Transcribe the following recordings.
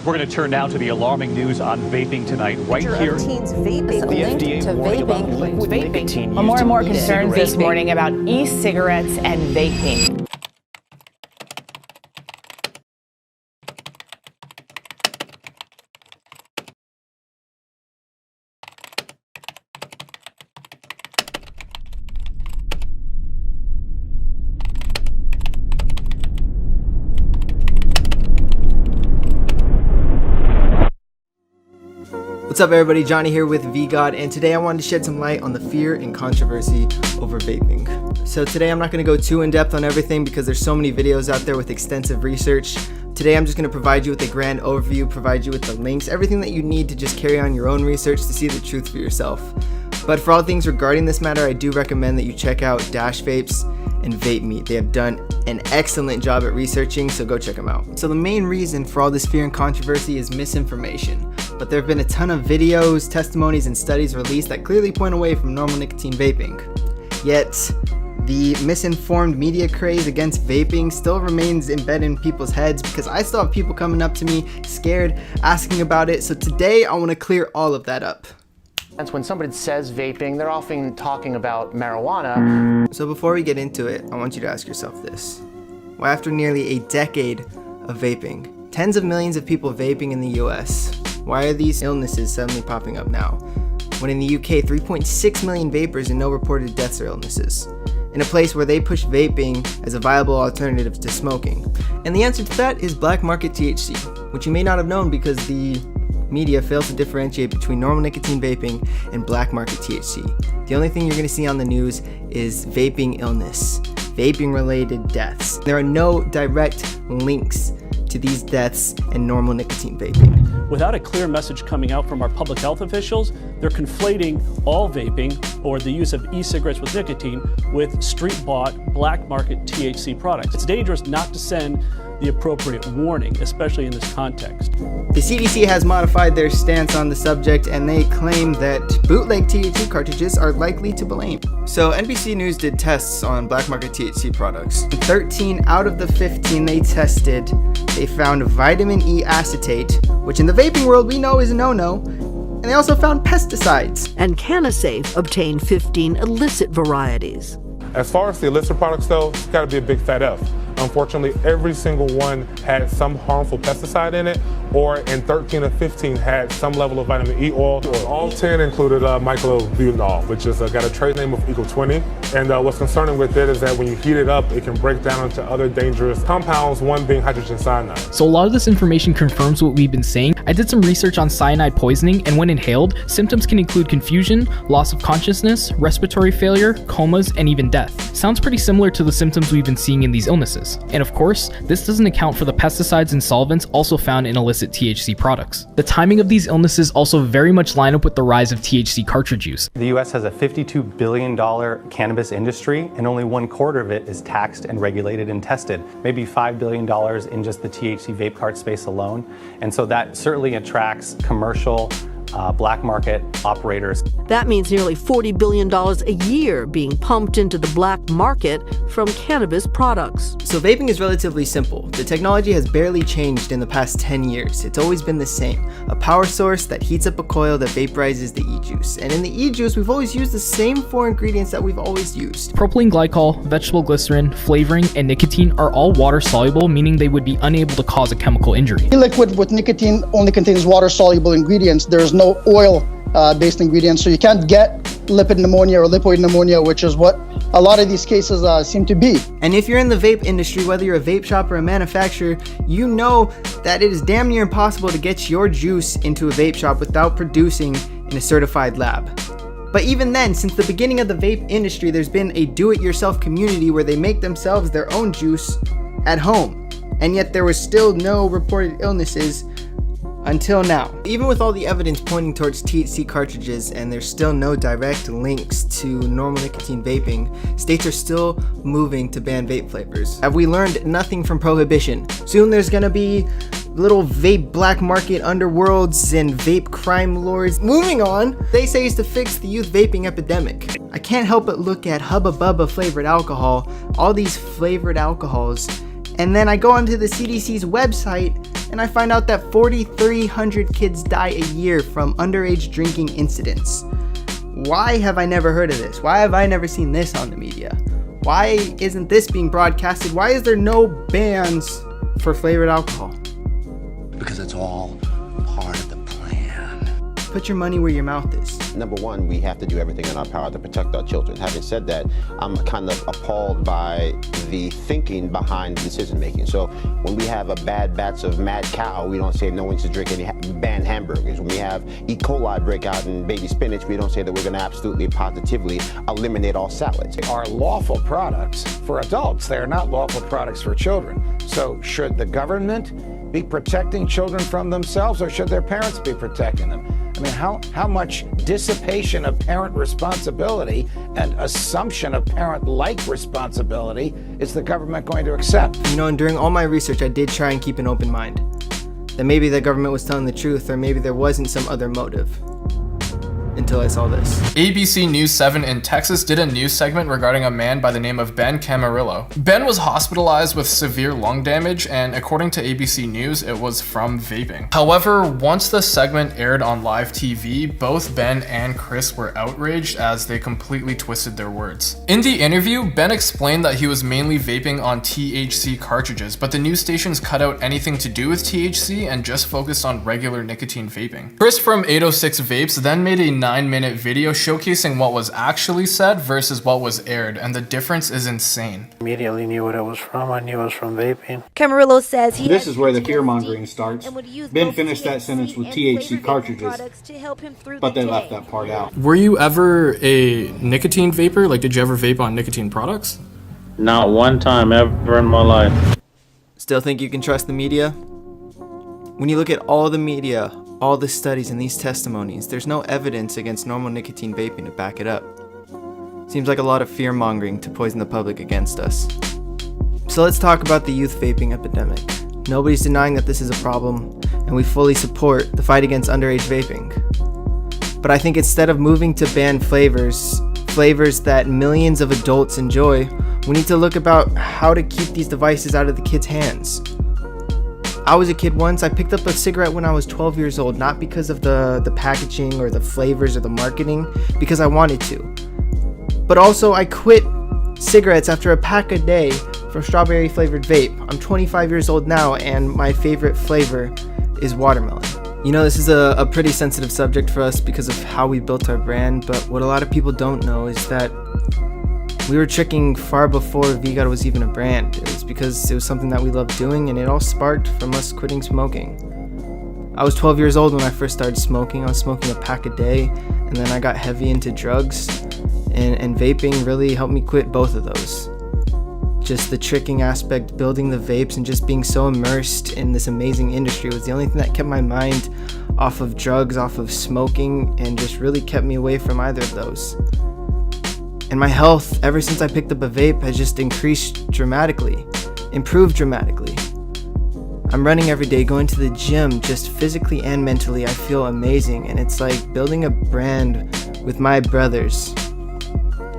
We're going to turn now to the alarming news on vaping tonight, right here. Teens vaping. The FDA to vaping. More and more concerns this morning about e-cigarettes and vaping. What's up everybody, Johnny here with VGod, and today I wanted to shed some light on the fear and controversy over vaping. So today I'm not going to go too in depth on everything because there's so many videos out there with extensive research. Today I'm just going to provide you with a grand overview, provide you with the links, everything that you need to just carry on your own research to see the truth for yourself. But for all things regarding this matter, I do recommend that you check out Dash Vapes and Vape Meet. They have done an excellent job at researching, so go check them out. So the main reason for all this fear and controversy is misinformation. But there have been a ton of videos, testimonies, and studies released that clearly point away from normal nicotine vaping. Yet, the misinformed media craze against vaping still remains embedded in people's heads because I still have people coming up to me scared, asking about it. So today I want to clear all of that up. When somebody says vaping, they're often talking about marijuana. So before we get into it, I want you to ask yourself this. Why after nearly a decade of vaping, tens of millions of people vaping in the US, why are these illnesses suddenly popping up now? When in the UK, 3.6 million vapors and no reported deaths or illnesses. In a place where they push vaping as a viable alternative to smoking. And the answer to that is black market THC, which you may not have known because the media fails to differentiate between normal nicotine vaping and black market THC. The only thing you're going to see on the news is vaping illness, vaping related deaths. There are no direct links to these deaths and normal nicotine vaping. Without a clear message coming out from our public health officials, they're conflating all vaping or the use of e-cigarettes with nicotine with street-bought black market THC products. It's dangerous not to send the appropriate warning, especially in this context. The CDC has modified their stance on the subject and they claim that bootleg THC cartridges are likely to blame. So NBC News did tests on black market THC products. 13 out of the 15 they tested, they found vitamin E acetate, which in the vaping world we know is a no-no, and they also found pesticides. And CanaSafe obtained 15 illicit varieties. As far as the illicit products though, it's gotta be a big fat F. Unfortunately, every single one had some harmful pesticide in it, or in 13 of 15 had some level of vitamin E oil. All 10 included myclobutanol, which is got a trade name of equal 20. And what's concerning with it is that when you heat it up, it can break down into other dangerous compounds, one being hydrogen cyanide. So a lot of this information confirms what we've been saying. I did some research on cyanide poisoning, and when inhaled, symptoms can include confusion, loss of consciousness, respiratory failure, comas, and even death. Sounds pretty similar to the symptoms we've been seeing in these illnesses. And of course, this doesn't account for the pesticides and solvents also found in illicit THC products. The timing of these illnesses also very much line up with the rise of THC cartridge use. The US has a $52 billion cannabis industry, and only 1/4 of it is taxed and regulated and tested. Maybe $5 billion in just the THC vape cart space alone. And so that certainly attracts commercial black market operators. That means nearly $40 billion a year being pumped into the black market from cannabis products. So vaping is relatively simple. The technology has barely changed in the past 10 years. It's always been the same. A power source that heats up a coil that vaporizes the e-juice. And in the e-juice, we've always used the same 4 ingredients that we've always used. Propylene glycol, vegetable glycerin, flavoring, and nicotine are all water soluble, meaning they would be unable to cause a chemical injury. Liquid with nicotine only contains water soluble ingredients. There's no oil based ingredients, so you can't get lipid pneumonia or lipoid pneumonia, which is what a lot of these cases seem to be. And if you're in the vape industry, whether you're a vape shop or a manufacturer, you know that it is damn near impossible to get your juice into a vape shop without producing in a certified lab. But even then, since the beginning of the vape industry, there's been a do-it-yourself community where they make themselves their own juice at home. And yet there was still no reported illnesses until now. Even with all the evidence pointing towards THC cartridges and there's still no direct links to normal nicotine vaping, states are still moving to ban vape flavors. Have we learned nothing from prohibition? Soon there's gonna be little vape black market underworlds and vape crime lords. Moving on, they say is to fix the youth vaping epidemic. I can't help but look at Hubba Bubba flavored alcohol, all these flavored alcohols, And then I go onto the CDC's website and I find out that 4,300 kids die a year from underage drinking incidents. Why have I never heard of this? Why have I never seen this on the media? Why isn't this being broadcasted? Why is there no bans for flavored alcohol? Because it's all part of the plan. Put your money where your mouth is. Number one, we have to do everything in our power to protect our children. Having said that, I'm kind of appalled by the thinking behind decision making. So when we have a bad batch of mad cow, we don't say no one should drink any banned hamburgers. When we have E. coli breakout in baby spinach, we don't say that we're going to absolutely positively eliminate all salads. They are lawful products for adults. They are not lawful products for children. So should the government be protecting children from themselves, or should their parents be protecting them? I mean, how much dissipation of parent responsibility and assumption of parent-like responsibility is the government going to accept? You know, and during all my research, I did try and keep an open mind. That maybe the government was telling the truth, or maybe there wasn't some other motive. Until I saw this. ABC News 7 in Texas did a news segment regarding a man by the name of Ben Camarillo. Ben was hospitalized with severe lung damage, and according to ABC News, it was from vaping. However, once the segment aired on live TV, both Ben and Chris were outraged as they completely twisted their words. In the interview, Ben explained that he was mainly vaping on THC cartridges, but the news stations cut out anything to do with THC and just focused on regular nicotine vaping. Chris from 806 Vapes then made a 9-minute video showcasing what was actually said versus what was aired, and the difference is insane. Immediately knew what it was from. I knew it was from vaping. Camarillo says this is where the fear-mongering starts. Ben finished that sentence with THC cartridges, but they left that part out. Were you ever a nicotine vapor? Like, did you ever vape on nicotine products? Not one time ever in my life. Still think you can trust the media? When you look at all the media, all the studies and these testimonies, there's no evidence against normal nicotine vaping to back it up. Seems like a lot of fear-mongering to poison the public against us. So let's talk about the youth vaping epidemic. Nobody's denying that this is a problem, and we fully support the fight against underage vaping. But I think instead of moving to ban flavors that millions of adults enjoy, we need to look about how to keep these devices out of the kids' hands. I was a kid once. I picked up a cigarette when I was 12 years old, not because of the packaging or the flavors or the marketing, because I wanted to. But also, I quit cigarettes after a pack a day from strawberry flavored vape. I'm 25 years old now, and my favorite flavor is watermelon. You know, this is a pretty sensitive subject for us because of how we built our brand, but what a lot of people don't know is that we were tricking far before VGOD was even a brand. It was because it was something that we loved doing, and it all sparked from us quitting smoking. I was 12 years old when I first started smoking. I was smoking a pack a day, and then I got heavy into drugs, and vaping really helped me quit both of those. Just the tricking aspect, building the vapes, and just being so immersed in this amazing industry was the only thing that kept my mind off of drugs, off of smoking, and just really kept me away from either of those. And my health, ever since I picked up a vape, has just increased dramatically, improved dramatically. I'm running every day, going to the gym, just physically and mentally. I feel amazing, and it's like building a brand with my brothers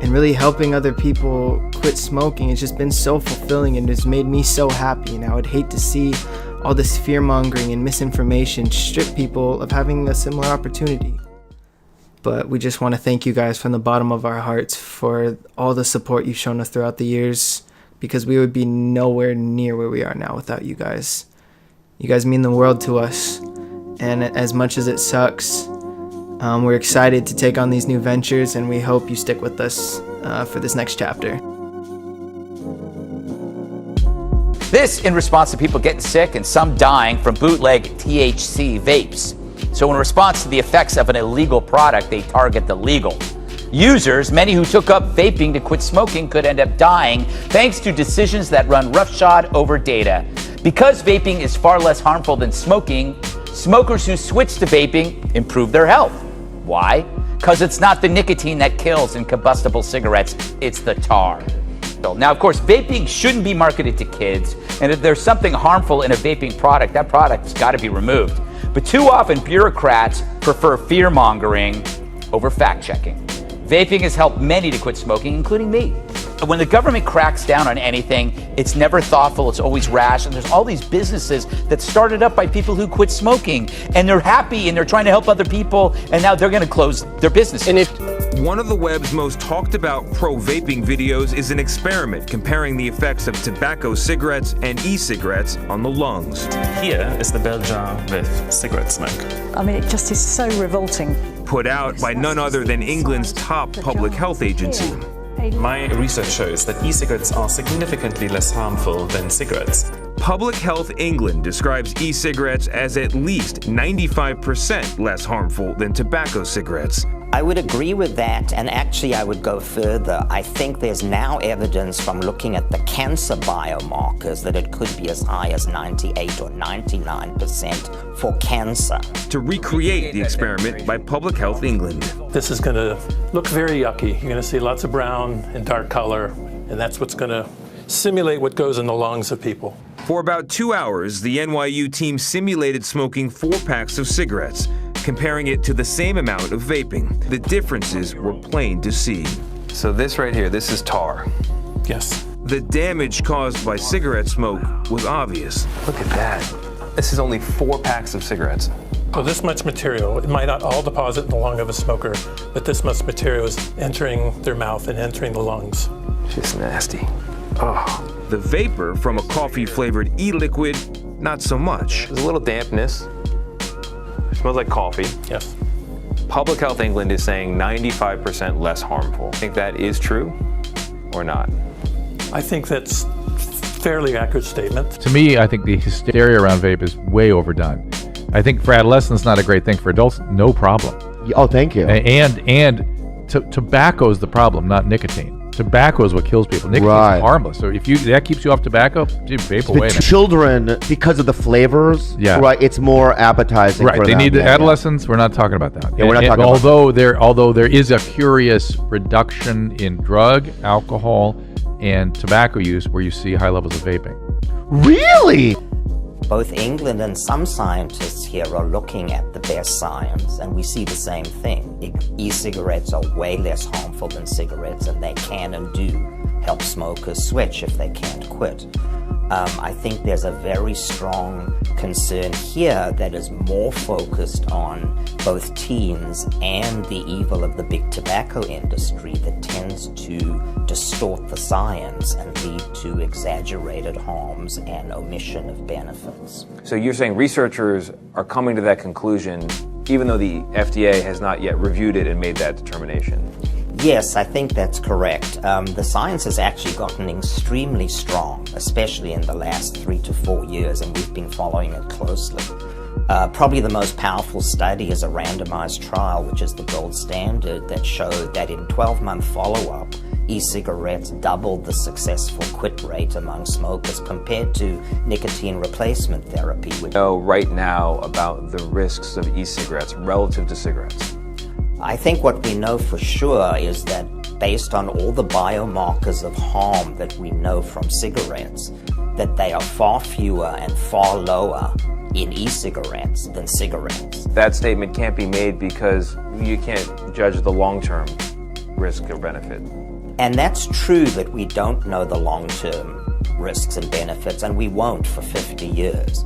and really helping other people quit smoking. It's just been so fulfilling, and it's made me so happy. And I would hate to see all this fear-mongering and misinformation strip people of having a similar opportunity. But we just want to thank you guys from the bottom of our hearts for all the support you've shown us throughout the years, because we would be nowhere near where we are now without you guys. You guys mean the world to us, and as much as it sucks, we're excited to take on these new ventures, and we hope you stick with us for this next chapter. This in response to people getting sick and some dying from bootleg THC vapes. So in response to the effects of an illegal product, they target the legal. Users, many who took up vaping to quit smoking, could end up dying thanks to decisions that run roughshod over data. Because vaping is far less harmful than smoking, smokers who switch to vaping improve their health. Why? Because it's not the nicotine that kills in combustible cigarettes, it's the tar. Now, of course, vaping shouldn't be marketed to kids, and if there's something harmful in a vaping product, that product's got to be removed. But too often, bureaucrats prefer fear-mongering over fact-checking. Vaping has helped many to quit smoking, including me. When the government cracks down on anything, it's never thoughtful, it's always rash, and there's all these businesses that started up by people who quit smoking, and they're happy, and they're trying to help other people, and now they're going to close their business. And one of the web's most talked about pro-vaping videos is an experiment comparing the effects of tobacco cigarettes and e-cigarettes on the lungs. Here is the bell jar with cigarette smoke. I mean, it just is so revolting. Put out by none other than England's top public health agency. My research shows that e-cigarettes are significantly less harmful than cigarettes. Public Health England describes e-cigarettes as at least 95% less harmful than tobacco cigarettes. I would agree with that, and actually I would go further. I think there's now evidence from looking at the cancer biomarkers that it could be as high as 98 or 99% for cancer. To recreate the experiment by Public Health England. This is going to look very yucky. You're going to see lots of brown and dark color, and that's what's going to simulate what goes in the lungs of people. For about 2 hours, the NYU team simulated smoking 4 packs of cigarettes, comparing it to the same amount of vaping. The differences were plain to see. So this right here, this is tar. Yes. The damage caused by cigarette smoke was obvious. Look at that. This is only 4 packs of cigarettes. So this much material, it might not all deposit in the lung of a smoker, but this much material is entering their mouth and entering the lungs. Just nasty. Oh. The vapor from a coffee-flavored e-liquid, not so much. There's a little dampness. It smells like coffee. Yes. Public Health England is saying 95% less harmful. Think that is true or not? I think that's a fairly accurate statement. To me, I think the hysteria around vape is way overdone. I think for adolescents, not a great thing. For adults, no problem. Oh, thank you. And tobacco is the problem, not nicotine. Tobacco is what kills people. Nicotine is harmless. So if that keeps you off tobacco, dude, vape away. Man. Children, because of the flavors, right? It's more appetizing. Right. For they them. need the adolescents. We're not talking about that. Yeah, we're not talking about that. Although there is a curious reduction in drug, alcohol, and tobacco use where you see high levels of vaping. Really? Both England and some scientists here are looking at the best science, and we see the same thing. E-cigarettes are way less harmful than cigarettes, and they can and do help smokers switch if they can't quit. I think there's a very strong concern here that is more focused on both teens and the evil of the big tobacco industry that tends to distort the science and lead to exaggerated harms and omission of benefits. So you're saying researchers are coming to that conclusion even though the FDA has not yet reviewed it and made that determination? Yes, I think that's correct. The science has actually gotten extremely strong, especially in the last 3 to 4 years, and we've been following it closely. Probably the most powerful study is a randomized trial, which is the gold standard, that showed that in 12-month follow-up, e-cigarettes doubled the successful quit rate among smokers compared to nicotine replacement therapy. We know right now about the risks of e-cigarettes relative to cigarettes. I think what we know for sure is that based on all the biomarkers of harm that we know from cigarettes, that they are far fewer and far lower in e-cigarettes than cigarettes. That statement can't be made because you can't judge the long-term risk or benefit. And that's true that we don't know the long-term risks and benefits, and we won't for 50 years.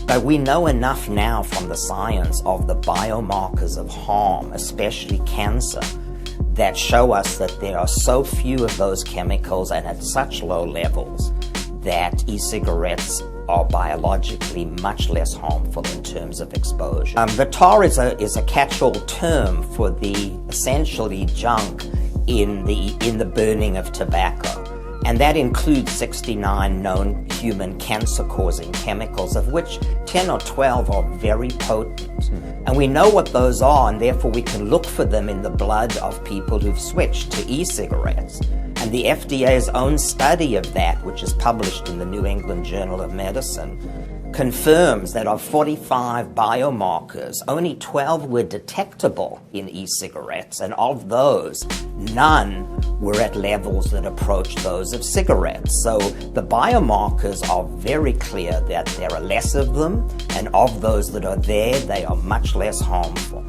But we know enough now from the science of the biomarkers of harm, especially cancer, that show us that there are so few of those chemicals and at such low levels that e-cigarettes are biologically much less harmful in terms of exposure. The tar is a catch-all term for the essentially junk in the burning of tobacco. And that includes 69 known human cancer-causing chemicals, of which 10 or 12 are very potent. And we know what those are, and therefore we can look for them in the blood of people who've switched to e-cigarettes. And the FDA's own study of that, which is published in the New England Journal of Medicine, confirms that of 45 biomarkers, only 12 were detectable in e-cigarettes, and of those, none were at levels that approach those of cigarettes. So the biomarkers are very clear that there are less of them, and of those that are there, they are much less harmful.